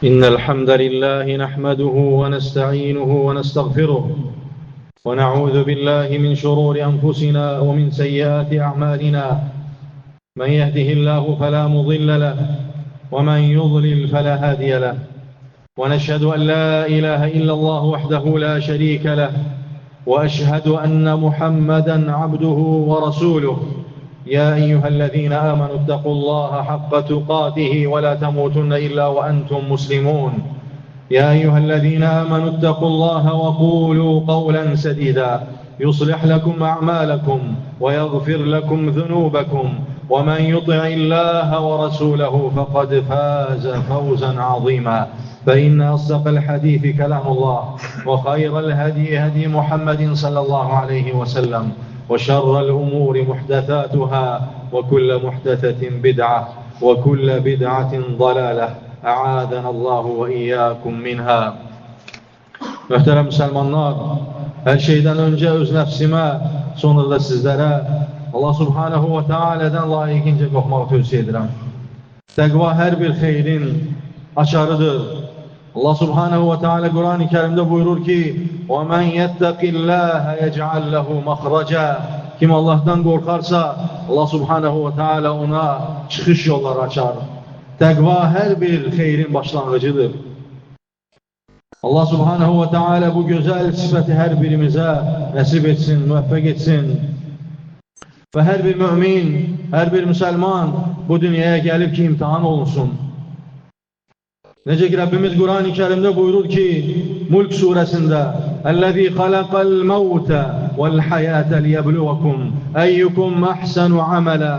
إن الحمد لله نحمده ونستعينه ونستغفره ونعوذ بالله من شرور أنفسنا ومن سيئات أعمالنا. من يهده الله فلا مضل له ومن يضلل فلا هادي له، ونشهد أن لا إله إلا الله وحده لا شريك له، وأشهد أن محمدا عبده ورسوله. يا أيها الذين آمنوا اتقوا الله حق تقاته ولا تموتن إلا وأنتم مسلمون. يا أيها الذين آمنوا اتقوا الله وقولوا قولا سديدا يصلح لكم أعمالكم ويغفر لكم ذنوبكم، ومن يطع الله ورسوله فقد فاز فوزا عظيما. فإن أصدق الحديث كلام الله، وخير الهدي هدي محمد صلى الله عليه وسلم، وشر الأمور محدثاتها، وكل محدثة بدعة، وكل بدعة ضلالة. أعاذنا الله وإياكم منها. Möhtərəm müsəlmanlar, hər şeydən öncə öz nəfsimə, sonra da sizlərə Allah Subhanahu və Teala'dan layiqincə qorxmağı tövsiyə edirəm. Təqva hər bir xeyrin açarıdır. Allah Subhanahu və Teala Quran-ı Kerimdə buyurur ki: وَمَنْ يَتَّقِ اللّٰهَ يَجْعَلْ لَهُ مَخْرَجًا. Kim Allah'tan korkarsa Allah Subhanahu və Teala ona çıxış yolları açar. Təqva hər bir xeyrin başlanğıcıdır. Allah Subhanahu və Teala bu gözəl sifəti hər birimizə nəsib etsin, müvəffəq etsin. Və hər bir mümin, hər bir müsəlman bu dünyaya gəlib ki, imtihan olunsun. Necə ki Rabbimiz Quran-ı Kerimdə buyurur ki, Mulk surəsində: "Ellezî halaqal mevte vel hayate liyebluvekum eyyukum ahsanu amela."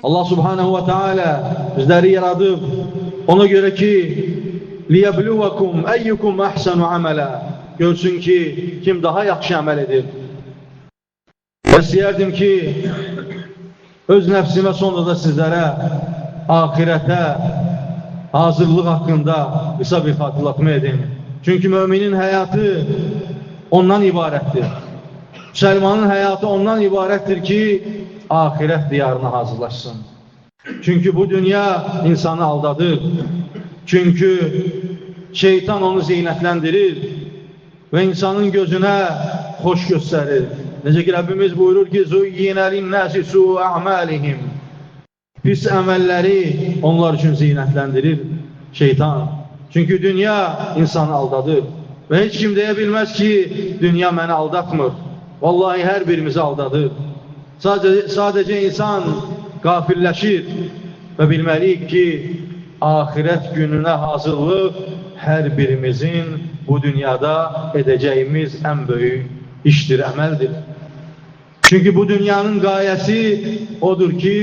Allah Subhanahu və Teala bizləri yaradıb ona görə ki, liyebluvekum eyyukum ahsanu amela, görsün ki kim daha yaxşı əməl edir. İstəyərdim ki öz nəfsimə, sonra da sizlərə ahirətə hazırlıq haqqında qısa bir xatırlatma edin. Çünki müminin həyatı ondan ibarətdir. Müsəlmanın həyatı ondan ibarətdir ki, ahirət diyarına hazırlaşsın. Çünki bu dünya insanı aldadır. Çünki şeytan onu zeynətləndirir və insanın gözünə xoş göstərir. Necə ki Rabbimiz buyurur ki: "Zuyyina lin-nasi su'u a'malihim." Pis əməlləri onlar üçün zeynətləndirir şeytan. Çünki dünya insanı aldadır. Və heç kim deyə bilməz ki, dünya məni aldatmır. Vallahi hər birimizi aldadır. Sadəcə insan qafilləşir və bilməliyik ki, ahirət gününə hazırlıq hər birimizin bu dünyada edəcəyimiz ən böyük işdir, əməldir. Çünki bu dünyanın qayəsi odur ki,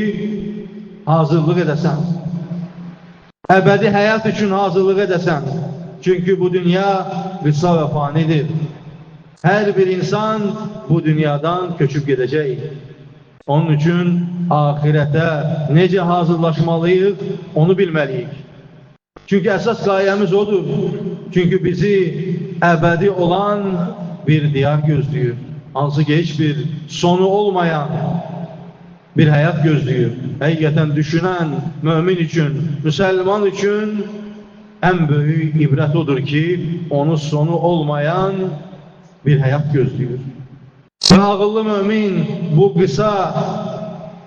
hazırlıq edəsən. Əbədi həyat üçün hazırlıq edəsən. Çünki bu dünya qısa və fanidir. Hər bir insan bu dünyadan köçüb gedəcək. Onun üçün ahirətə necə hazırlaşmalıyıq, onu bilməliyik. Çünki əsas qayəmiz odur. Çünki bizi əbədi olan bir diyar gözləyir. Hansı ki heç bir sonu olmayan bir həyat gözləyir. Həqiqətən düşünən mümin üçün, müsəlman üçün ən böyük ibrət odur ki, onun sonu olmayan bir həyat gözləyir. Və ağıllı mümin bu qısa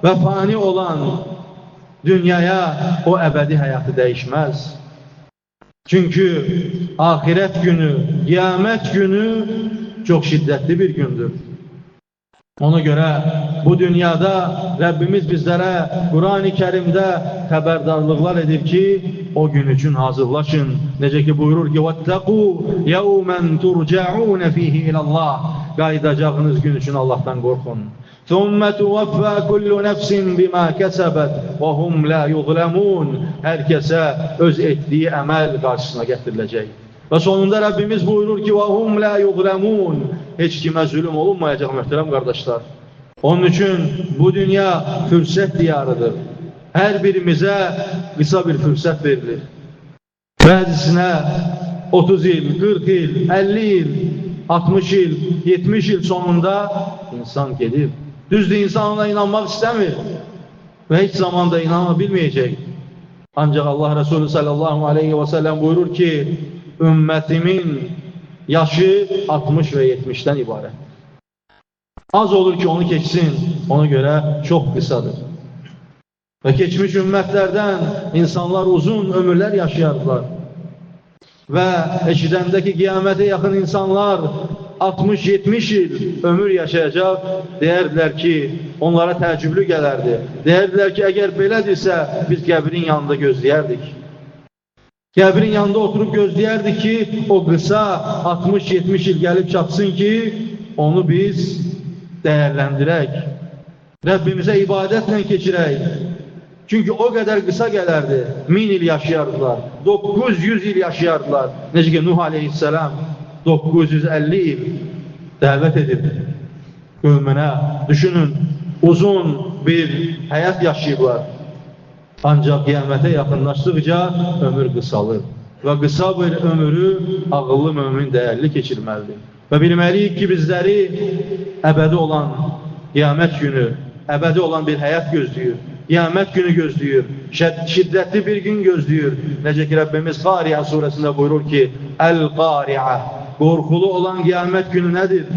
və fani olan dünyaya o əbədi həyatı dəyişməz. Çünki ahirət günü, qiyamət günü çox şiddətli bir gündür. Ona görə bu dünyada Rəbbimiz bizlərə Quran-ı Kerimdə xəbərdarlıqlar edir ki, o gün üçün hazırlaşın. Necə ki buyurur ki: "Vettaqu yawman turca'un fihi ila Allah." Qayıdacağınız gün üçün Allahdan qorxun. "Thumma tuwaffa kullu nefsin bima kasabat ve hum la yuzlamun." Hər kəsə öz etdiyi əməl qarşısına gətiriləcək. Və sonunda Rəbbimiz buyurur ki: وَهُمْ لَا يُظْلَمُونَ. Heç kimə zülüm olunmayacaq möhtərəm qardaşlar. Onun üçün bu dünya fürsət diyarıdır. Hər birimizə qısa bir fürsət verilir. Bəzisinə 30 il, 40 il, 50 il, 60 il, 70 il sonunda insan gedib. Düzdür, insan ona inanmaq istəmir və heç zaman da inana bilməyəcək. Ancaq Allah Resulü sallallahu aleyhi və səlləm buyurur ki, ümmetimin yaşı 60 və 70'dən ibarət. Az olur ki onu keçsin, ona görə çox qısadır. Və keçmiş ümmətlərdən insanlar uzun ömürlər yaşayardılar. Və eşidəndə ki, qiyamətə yaxın insanlar 60-70 il ömür yaşayacaq, deyərdilər ki, onlara təəccüblü gələrdi. Deyərdilər ki, əgər belədirsə, biz qəbrin yanında gözləyərdik. Qəbrin yanında oturub gözləyərdik ki, o qısa 60-70 il gəlib çatsın ki, onu biz dəyərləndirək. Rəbbimizə ibadətlə keçirək. Çünki o qədər qısa gələrdi. 1000 il yaşayardılar. 900 il yaşayardılar. Necə ki, Nuh aleyhisselam 950 il dəvət edib qövmünə. Düşünün, uzun bir həyat yaşayıblar. Ancaq qiyamətə yaxınlaşdıqca ömür qısalır. Və qısa bir ömrü ağıllı mömin dəyərli keçirməlidir. Və bilməliyik ki, bizləri əbədi olan qiyamət günü, əbədi olan bir həyat gözləyir. Qiyamət günü gözləyir, şiddətli bir gün gözləyir. Necə ki, Rəbbimiz Qari'a surəsində buyurur ki, Əl-Qari'a, qorxulu olan qiyamət günü nədir?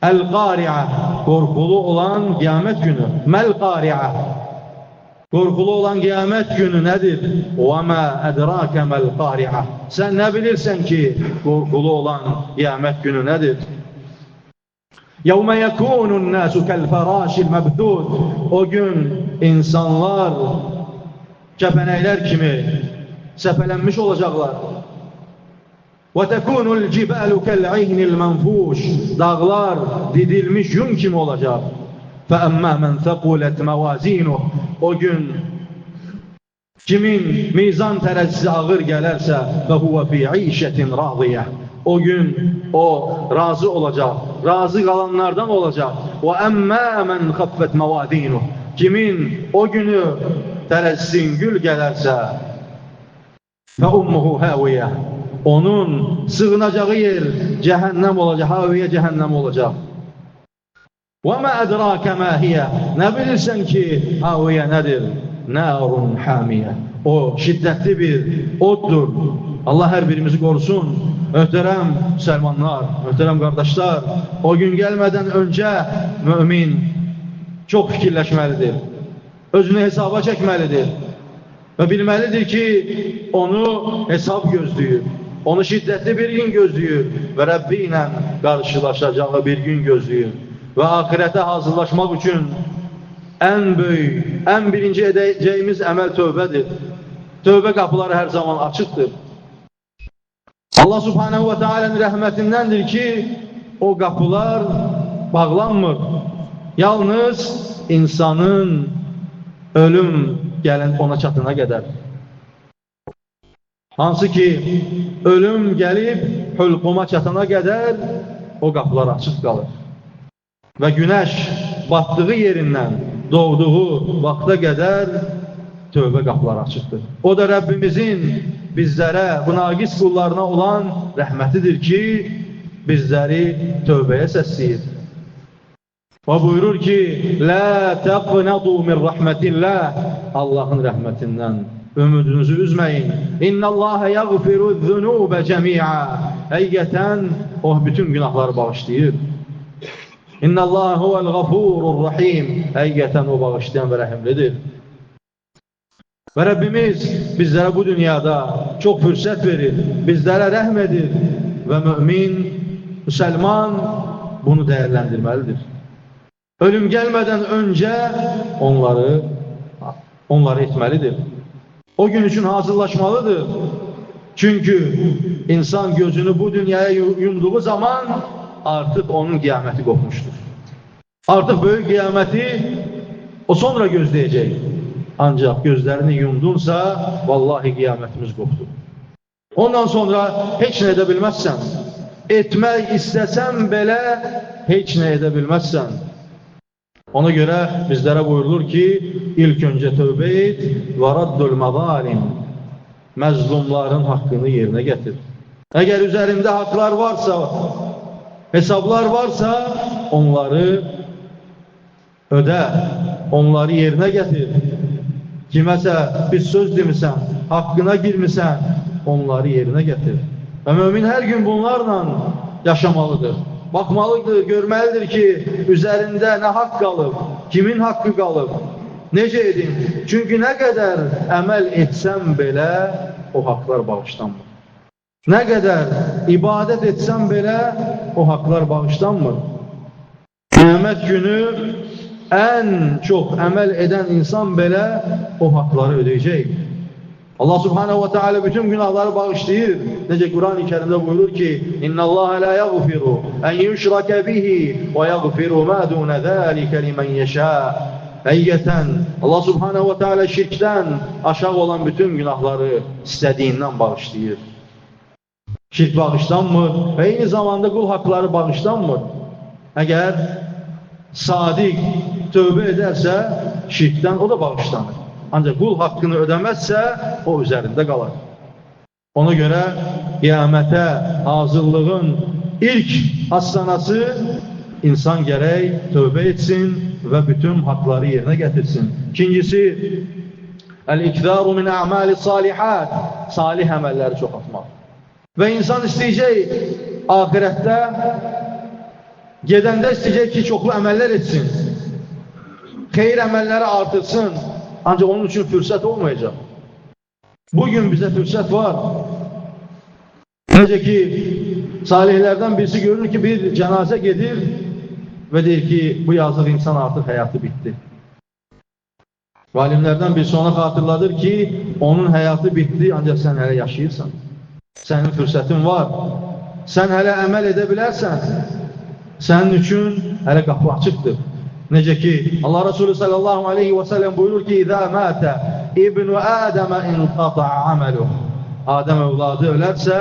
Əl-Qari'a, qorxulu olan qiyamət günü. Məl-Qari'a, qorxulu olan qiyamət günü nədir? Və mə ədrakə məl-Qari'a, sən nə bilirsən ki, qorxulu olan qiyamət günü nədir? يَوْمَ يَكُونُ النَّاسُ كَالْفَرَاشِ الْمَبْثُوثِ O gün insanlar kəpənəklər kimi səpələnmiş olacaqlar. وَتَكُونُ الْجِبَالُ كَالْعِهْنِ الْمَنْفُوشِ Dağlar didilmiş yun kimi olacaq. فَأَمَّا مَنْ ثَقُولَتْ مَوَازِينُهُ O gün kimin mizan tərəzisi ağır gələrsə فَهُوَ فِي عِيشَةٍ رَاضِيَةٍ O gün o razı olacaq, razı qalanlardan olacaq. وَأَمَّا مَنْ خَفَّتْ مَوَازِينُهُ Kimin o günü tərəzisi gül gələrsə فَأُمُّهُ هَاوِيَةٌ Onun sığınacağı yer cəhənnəm olacaq, haviyə cəhənnəm olacaq. وَمَا أَدْرَاكَ مَا هِيَ Nə bilirsən ki, haviyə nədir? نَارٌ حَامِيَةٌ O şiddətli bir oddur. Allah hər birimizi qorusun. Möhtərəm müsəlmanlar, möhtərəm qardaşlar, o gün gəlmədən öncə mümin çox fikirləşməlidir. Özünü hesaba çəkməlidir. Və bilməlidir ki, onu hesab gözləyir. Onu şiddətli bir gün gözləyir və Rəbbi ilə qarşılaşacağı bir gün gözləyir. Və ahirətə hazırlaşmaq üçün ən böyük, ən birinci edəcəyimiz əməl tövbədir. Tövbə qapıları hər zaman açıqdır. Allah Subhanahu wa Ta'ala'nın rəhmətindəndir ki, o qapılar bağlanmır. Yalnız insanın ölüm gələn ona çatına qədər. Hansı ki, ölüm gəlib hülquma çatana qədər o qapılar açıq qalır. Və günəş batdığı yerindən doğduğu vaxta qədər tövbə qapıları açıqdır. O da Rəbbimizin bizlərə, bu naqis qullarına olan rəhmətidir ki, bizləri tövbəyə səsləyir. Və buyurur ki, Lə təqnədu min rəhmətilləh Allahın rəhmətindən ümidinizi üzməyin. İnnəlləhə yəğfiru zünubə cəmiə Həqiqətən o bütün günahları bağışlayır. İnnəlləhə huvəl-ğafurur-rəhim Həqiqətən o bağışlayan və rəhimlidir. Və Rəbbimiz bizlərə bu dünyada çox fürsət verir, bizlərə rəhm edir və mümin, müsəlman bunu dəyərləndirməlidir. Ölüm gəlmədən öncə onları etməlidir. O gün üçün hazırlaşmalıdır. Çünki insan gözünü bu dünyaya yumduğu zaman artıq onun qiyaməti qopmuşdur. Artıq böyük qiyaməti o sonra gözləyəcək. Ancaq gözlərini yumdunsa, vallahi qiyamətimiz qopdu. Ondan sonra heç nə edə bilməzsən. Etmək istəsən belə heç nə edə bilməzsən. Ona görə bizlərə buyurulur ki, ilk öncə tövbə et və raddul məzalim məzlumların haqqını yerinə gətir. Əgər üzərində haqlar varsa, hesablar varsa, onları ödə, onları yerinə gətir. Kiməsə bir söz demisən, haqqına girmisən, onları yerinə gətir. Və mömin hər gün bunlarla yaşamalıdır. Baxmalıdır, görməlidir ki, üzərində nə haqq qalıb, kimin haqqı qalıb, necə edim? Çünki nə qədər əməl etsəm belə, o haqlar bağışlanmır. Nə qədər ibadət etsəm belə, o haqlar bağışlanmır. Qiyamət günü ən çox əməl edən insan belə o haqları ödəyəcək. Allah subhanehu ve teala bütün günahları bağışlayır. Necə Quran-ı Kerimdə buyurur ki, İnna Allah la yaghfiru en yushraka bihi ve yaghfiru ma dun zalika limen yasha. Həqiqətən Allah subhanehu ve teala şirkdən aşağı olan bütün günahları istədiyindən bağışlayır. Şirk bağışlanmır və eyni zamanda qul haqları bağışlanmır. Əgər sadiq tövbə edərsə, şirkdən o da bağışlanır. Ancaq qul haqqını ödəməzsə, o üzərində qalar. Ona görə qiyamətə hazırlığın ilk hastanası insan gərək tövbə etsin və bütün haqları yerinə gətirsin. İkincisi, əl-ikdaru min a'mali salihat, salih əməlləri çoxaltmaq. Və insan istəyəcək ahirətdə, gedəndə istəyəcək ki, çoxlu əməllər etsin, xeyir əməlləri artırsın, ancaq onun üçün fürsət olmayacaq. Bugün bizə fürsət var. Necə ki, salihlərdən birisi görünür ki, bir cənazə gedir və deyir ki, bu yazıq insan artıq həyatı bitdi. Alimlərdən birisi ona xatırladır ki, onun həyatı bitdi, ancaq sən hələ yaşayırsan. Sənin fürsətin var. Sən hələ əməl edə bilərsən. Sənin üçün hələ qapı açıqdır. Necə ki, Allah Resulü sallallahu aleyhi və səlləm buyurur ki, İzə mətə İbn-i Ədəmə inqata'a aməluh. Adəm övladı ölərsə,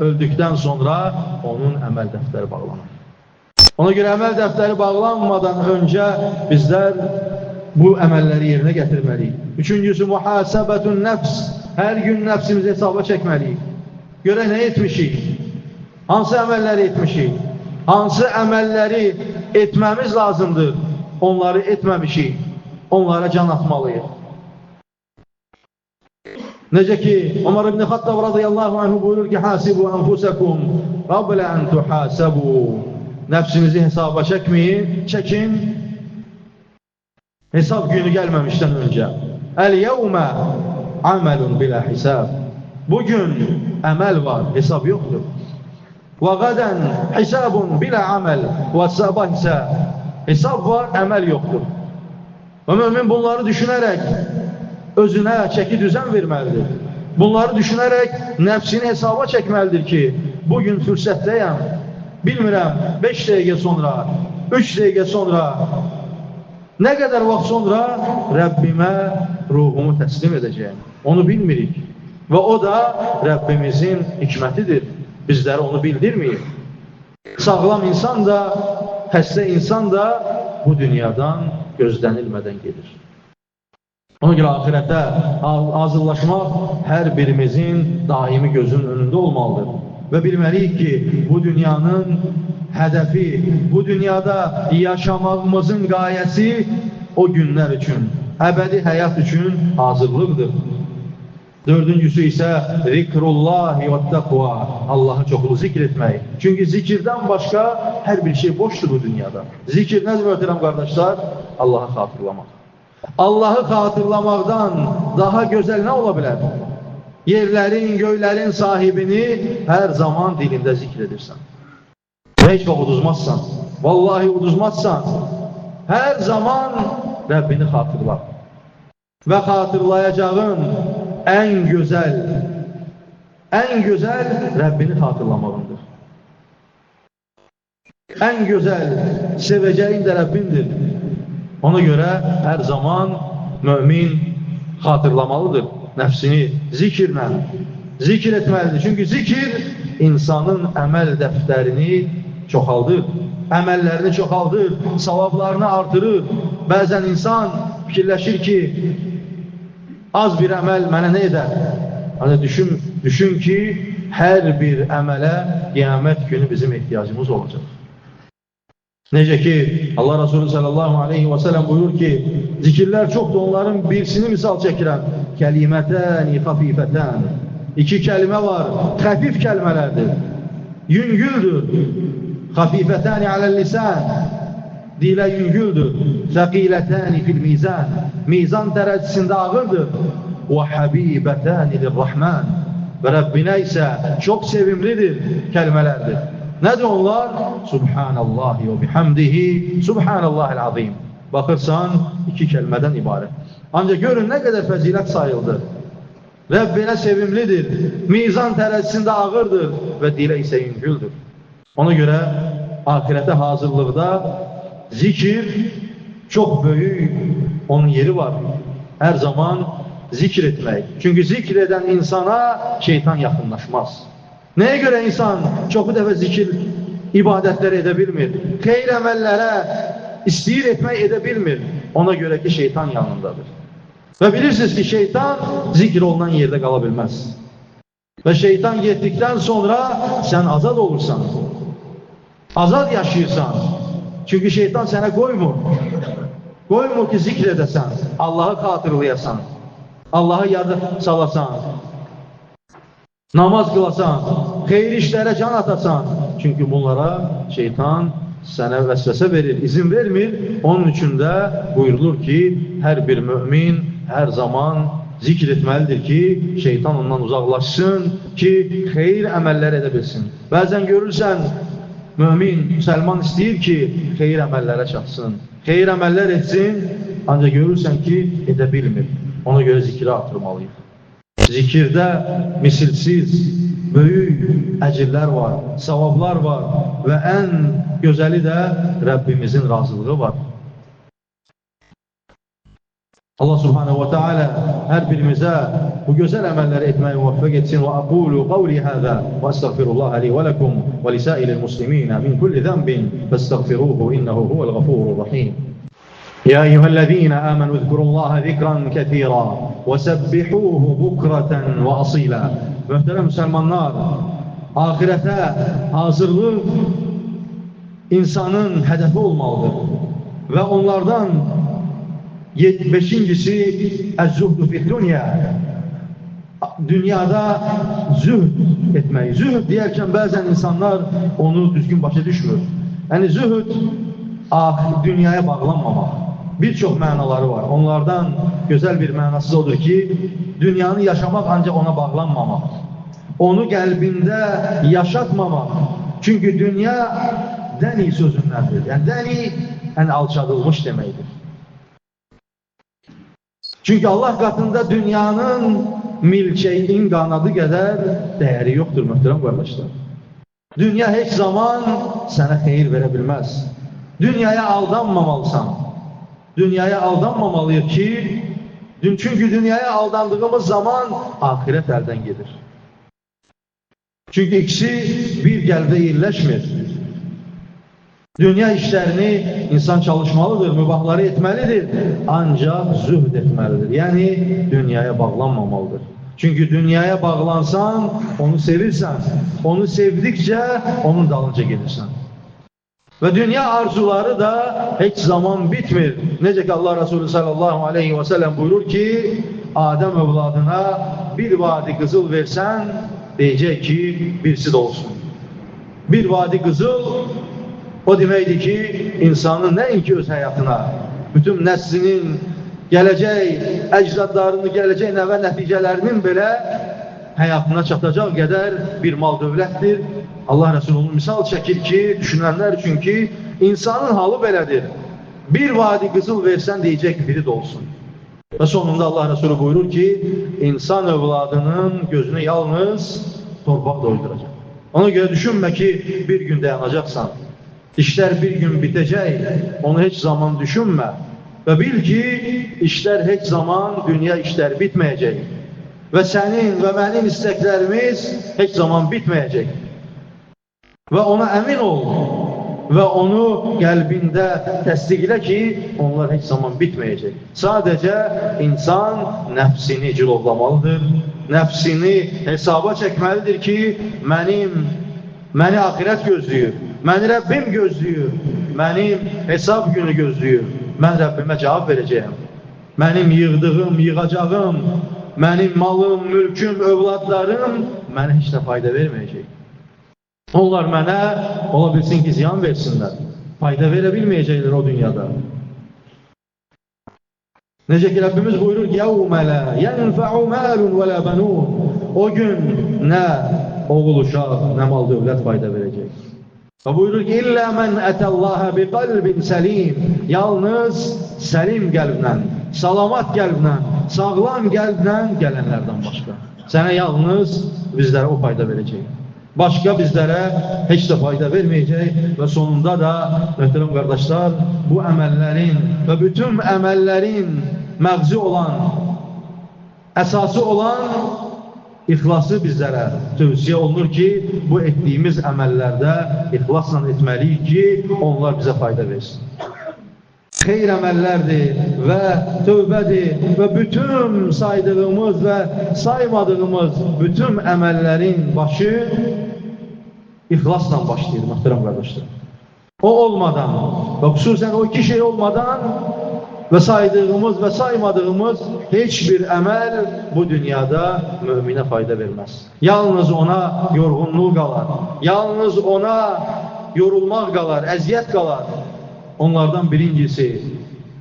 öldükdən sonra onun əməl dəftəri bağlanır. Ona görə əməl dəftəri bağlanmadan öncə bizlər bu əməlləri yerinə gətirməliyik. Üçüncüsü, muhasəbətun nəfs. Hər gün nəfsimizi hesaba çəkməliyik. Görək nə etmişik? Hansı əməlləri etmişik? Hansı əməlləri etməmiz lazımdır? Onları etməmişik, onlara can atmalıyıq. Necə ki, Ömər ibn Xattab radiyallahu anhu buyurur ki, hasibu anfusakum qablə an tuhasabu. Nəfsinizi hesaba çəkin, hesab günü gəlməmişdən öncə. Əl-yevmə amelun bilə hisab. Bugün əməl var, hesab yoxdur. Və qadən hisabun bilə amel və sabah isə hesab var, əməl yoxdur. Və mümin bunları düşünərək özünə çəki düzən verməlidir. Bunları düşünərək nəfsini hesaba çəkməlidir ki, bugün fürsətdəyəm, bilmirəm, 5 dəqiqə sonra, 3 dəqiqə sonra, nə qədər vaxt sonra Rəbbimə ruhumu təslim edəcəyim. Onu bilmirik. Və o da Rəbbimizin hikmətidir. Bizlərə onu bildirməyir. Sağlam insan da, xəstə insan da bu dünyadan gözlənilmədən gedir. Ona görə ahirətə hazırlaşmaq hər birimizin daimi gözünün önündə olmalıdır. Və bilməliyik ki, bu dünyanın hədəfi, bu dünyada yaşamağımızın qayəsi o günlər üçün, əbədi həyat üçün hazırlıqdır. Dördüncüsü isə zikrullahi və təqva, Allahı çoxlu zikr etmək. Çünki zikirdən başqa hər bir şey boşdur bu dünyada. Zikir nədir möhtərəm qardaşlar? Allahı xatırlamaq. Allahı xatırlamaqdan daha gözəl nə ola bilər? Yerlərin, göylərin sahibini hər zaman dilində zikr edirsən. Heç vaxt uduzmazsan. Vallahi uduzmazsan. Hər zaman Rəbbini xatırla. Və xatırlayacağın ən gözəl Rəbbini xatırlamağındır. Ən gözəl sevəcəyin də Rəbbindir. Ona görə hər zaman mömin xatırlamalıdır nəfsini zikirlə. Zikir etməlidir. Çünki zikir insanın əməl dəftərini çoxaldır. Əməllərini çoxaldır, savablarını artırır. Bəzən insan fikirləşir ki, az bir əməl mənə nə edər? Hani düşün ki, hər bir əmələ qiyamət günü bizim ehtiyacımız olacaq. Necə ki, Allah Resulü sallallahu aleyhi və sələm buyurur ki, zikirlər çoxdur, onların birisini misal çəkirəm. Kəlimətəni xafifətən. İki kəlmə var, xəfif kəlmələrdir. Yüngüldür. Xafifətəni aləl-lisən. Dilə yüngüldür. Səqilətəni fil mizan. Mizan tərəcisində ağırdır. Və həbibətəni lirrahman. Və Rəbbinə isə çox sevimlidir kəlmələrdir. Nədir onlar? Subhanallahi və bihamdihi, Subhanallahil azim. Baxırsan, iki kəlmədən ibarət. Ancaq görün, nə qədər fəzilət sayıldı. Rəbbinə sevimlidir, mizan tərəcisində ağırdır və dilə isə yüngüldür. Ona görə, ahirətə hazırlıqda zikir çox böyük, onun yeri var. Hər zaman zikr etmək. Çünki zikr edən insana şeytan yaxınlaşmaz. Nəyə görə insan çoxu dəfə zikir, ibadətlər edə bilmir? Xeyr əməllərə istəyir etmək edə bilmir. Ona görə ki, şeytan yanındadır. Və bilirsiniz ki, şeytan zikr olunan yerdə qala bilməz. Və şeytan getdikdən sonra sən azad olursan. Azad yaşayırsan. Çünki şeytan sənə qoymur. Qoymur ki, zikr edəsən, Allahı xatırlayasan, Allahı yada salasan, namaz qılasan, xeyir işlərə can atasan. Çünki bunlara şeytan sənə vəsvəsə verir, izin vermir. Onun üçün də buyurulur ki, hər bir mümin hər zaman zikr etməlidir ki, şeytan ondan uzaqlaşsın, ki, xeyir əməllər edə bilsin. Bəzən görürsən, mümin, müsəlman istəyir ki, xeyir əməllərə çatsın, xeyir əməllər etsin, ancaq görürsən ki, edə bilmir. Ona görə zikri artırmalıyıq. Zikirdə misilsiz, böyük əcirlər var, savablar var və ən gözəli də Rəbbimizin razılığı var. Allah subhanehu və teala hər birimizə bu gözəl əməlləri etməyi müvəffəq etsin. Və aqulu qavli həzə və əstəğfirullah li və ləkum və lisəilil musliminə min kulli zənbin fəstəğfiruhu innəhu huvəl ğafurur rahim. يا أيها الذين آمنوا اذكروا الله ذكرا كثيرا وسبحوه بكرة وأصيلا. Möhtərəm müsəlmanlar, ahirətə hazırlıq insanın hədəfi olmalıdır və onlardan 5-incisi əz-zuhdu fid-dunya, dünyada zühd etmək. Zühd deyərkən bəzən insanlar onu düzgün başa düşmür. Yəni zühd dünyaya bağlanmamaq. Bir çox mənaları var. Onlardan gözəl bir mənası odur ki, dünyanı yaşamaq ancaq ona bağlanmamaq. Onu qəlbində yaşatmamaq. Çünki dünya dəni sözündəndir. Yəni dəni alçadılmış deməkdir. Çünki Allah qatında dünyanın milçəyin qanadı qədər dəyəri yoxdur, möhtərəm qardaşlar. Dünya heç zaman sənə xeyir verə bilməz. Dünyaya aldanmamalısan. Dünyaya aldanmamalıyıq ki, çünki dünyaya aldandığımız zaman ahirət əldən gedir. Çünki ikisi bir qəlbdə yerləşmir. Dünya işlərini insan çalışmalıdır, mübahları etməlidir, ancaq zühd etməlidir. Yəni, dünyaya bağlanmamalıdır. Çünki dünyaya bağlansan, onu sevirsən, onu sevdikcə onun dalınca gedirsən. Və dünya arzuları da heç zaman bitmir. Necə ki Allah Resulü sallallahu aleyhi və səlləm buyurur ki, Adəm övladına bir vadi qızıl versən, deyəcək ki, birisi də olsun. Bir vadi qızıl, o deməkdir ki, insanın nəinki öz həyatına, bütün nəslinin, gələcək əcdadlarını, gələcək nəvə nəticələrinin belə həyatına çatacaq qədər bir mal dövlətdir. Allah Resulü'nün misal çəkir ki, düşünənlər üçün ki, insanın halı belədir. Bir vadi qızıl versən deyəcək ki, biri də olsun. Və sonunda Allah Resulü buyurur ki, insan övladının gözünü yalnız torpaq doyduracaq. Ona görə düşünmə ki, bir gün dayanacaqsan. İşlər bir gün bitəcək, onu heç zaman düşünmə. Və bil ki, işlər heç zaman, dünya işlər bitməyəcək. Və sənin və mənim istəklərimiz heç zaman bitməyəcək. Və ona əmin ol və onu qəlbində təsdiqlə ki, onlar heç zaman bitməyəcək. Sadəcə insan nəfsini cilovlamalıdır, nəfsini hesaba çəkməlidir ki, məni axirət gözləyir, məni Rəbbim gözləyir, mənim hesab günü gözləyir. Mən Rəbbimə cavab verəcəyəm. Mənim yığdığım, yığacağım, mənim malım, mülküm, övladlarım mənə heç nə fayda verməyəcək. Onlar mənə, ola bilsin ki, ziyan versinlər. Fayda verə bilməyəcəklər o dünyada. Necə ki, Rəbbimiz buyurur ki, يَوْمَ لَا يَنْفَعُ مَالٌ وَلَا بَنُونَ O gün nə oğul uşaq, nə mal dövlət fayda verəcək. Və buyurur ki, İllə mən ətəllaha bi qalbin səlim Yalnız səlim qəlblə, salamat qəlblə, sağlam qəlblə gələnlərdən başqa. Sənə yalnız bizlərə o fayda verəcək. Başqa bizlərə heç də fayda verməyəcək və sonunda da, möhtərəm qardaşlar, bu əməllərin və bütün əməllərin məğzi olan, əsası olan İxlası bizlərə tövsiyə olunur ki, bu etdiyimiz əməllərdə ixlasla etməliyik ki, onlar bizə fayda versin. Xeyr əməllərdir və tövbədir və bütün saydığımız və saymadığımız bütün əməllərin başı ixlasla başlayır, möhtərəm qardaşlar. O olmadan və xüsusən o iki şey olmadan və saydığımız və saymadığımız heç bir əməl bu dünyada möminə fayda verməz. Yalnız ona yorğunluq qalar, yalnız ona yorulmaq qalar, əziyyət qalar. Onlardan birincisi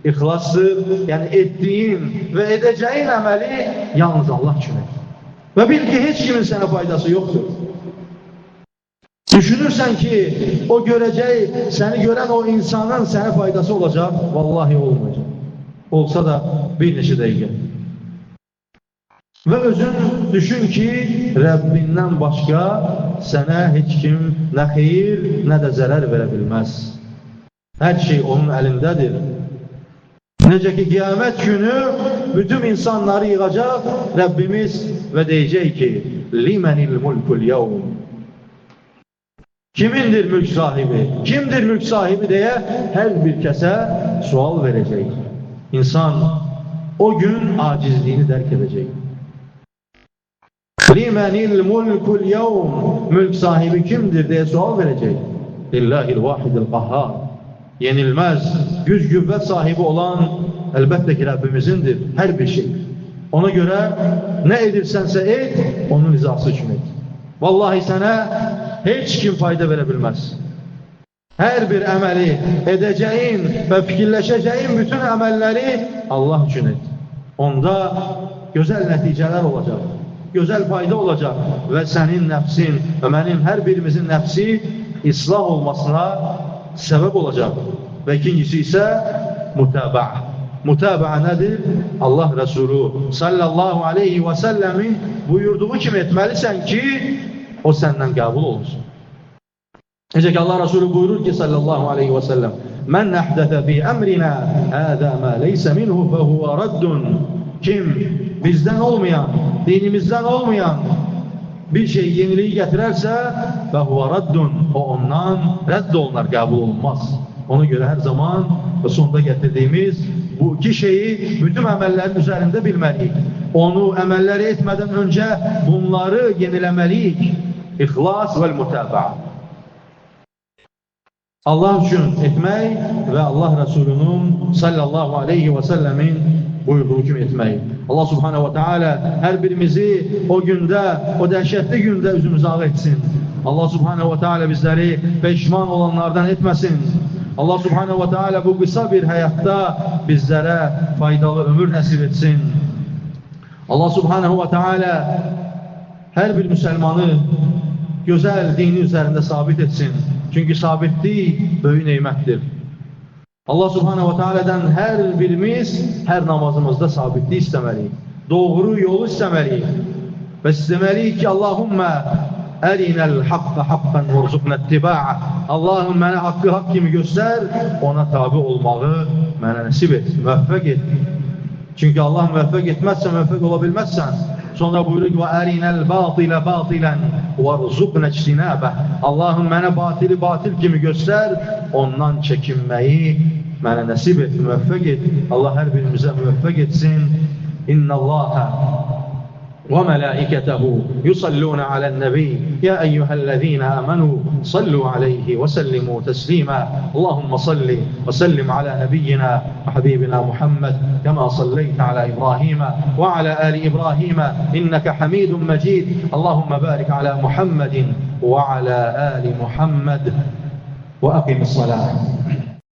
ixlasdır, yəni etdiyin və edəcəyin əməli yalnız Allah üçün et. Və bil ki, heç kimin sənə faydası yoxdur. Düşünürsən ki, o görəcək, səni görən o insanın sənə faydası olacaq, vallahi olmayacaq. Olsa da bir neçə dəqiqə. Və özün düşün ki, Rəbbindən başqa sənə heç kim nə xeyir, nə də zərər verə bilməz. Hər şey onun əlindədir. Necə ki, qiyamət günü bütün insanları yığacaq Rəbbimiz və deyəcək ki, Limənil mulkul yevm. Kimindir mülk sahibi? Kimdir mülk sahibi deyə hər bir kəsə sual verəcək. İnsan o gün acizliyini dərk edəcək. Limenil mulkul yevm Mülk sahibi kimdir deyə sual verəcək. Lillahil vahidil qahhar Yenilməz, güc qüvvət sahibi olan əlbəttə ki, Rəbbimizindir hər bir şey. Ona görə nə edirsənsə et, onun rızası üçün et. Vallahi sənə heç kim fayda verə bilməz. Hər bir əməli edəcəyin və fikirləşəcəyin bütün əməlləri Allah üçün et. Onda gözəl nəticələr olacaq, gözəl fayda olacaq və sənin nəfsin və mənim hər birimizin nəfsi islah olmasına səbəb olacaq. Və ikincisi isə mütabaə. Mütabaə nədir? Allah Resulü sallallahu aleyhi və səlləmin buyurduğu kimi etməlisən ki, o səndən qəbul olunsun. Necə ki, Allah Resulü buyurur ki, sallallahu aleyhi və səlləm, Mən əhdəfə fi əmrinə hədə mə leysə minhu fəhuvə raddun. Kim bizdən olmayan, dinimizdən olmayan bir şey yeniliği gətirərsə, fəhuvə raddun, o ondan rədd olunar, qəbul olunmaz. Ona görə hər zaman və sonda gətirdiyimiz bu iki şeyi bütün əməllərin üzərində bilməliyik. Onu əməlləri etmədən öncə bunları yeniləməliyik. İxlas və mütabaə. Allah üçün etmək və Allah Resulünün sallallahu aleyhi və səlləmin buyurduğu kimi etmək. Allah subhanehu və teala hər birimizi o gündə, o dəhşətli gündə üzümüzü ağ etsin. Allah subhanehu və teala bizləri peşman olanlardan etməsin. Allah subhanehu və teala bu qısa bir həyatda bizlərə faydalı ömür nəsib etsin. Allah subhanehu və teala hər bir müsəlmanı gözəl dini üzərində sabit etsin. Çünki sabitlik böyük neymətdir. Allah subhanehu və teala'dan hər birimiz hər namazımızda sabitlik istəməliyik. Doğru yolu istəməliyik. Və istəməliyik ki, Allahümmə ərinəl haqqə haqqən vurzuqnə ittiba'ə. Allahım mənə haqqı haqq kimi göstər, ona tabi olmağı mənə nəsib et, müvəffəq et. Çünki Allah müvəffəq etməzsən, müvəffəq ola bilməzsən. Sonra buyurur ki, وَأَرِنَا الْبَاطِلَ بَاطِلًا وَرْزُقْنَ اجْتِنَابَهُ. Allahım mənə batili batil kimi göstər, ondan çəkinməyi mənə nəsib et, müvəffəq et. Allah hər birimizə müvəffəq etsin. İnnəllâhə وملائكته يصلون على النبي يا أيها الذين آمنوا صلوا عليه وسلموا تسليما. اللهم صل وسلم على نبينا وحبيبنا محمد كما صليت على إبراهيم وعلى آل إبراهيم إنك حميد مجيد. اللهم بارك على محمد وعلى آل محمد وأقم الصلاة.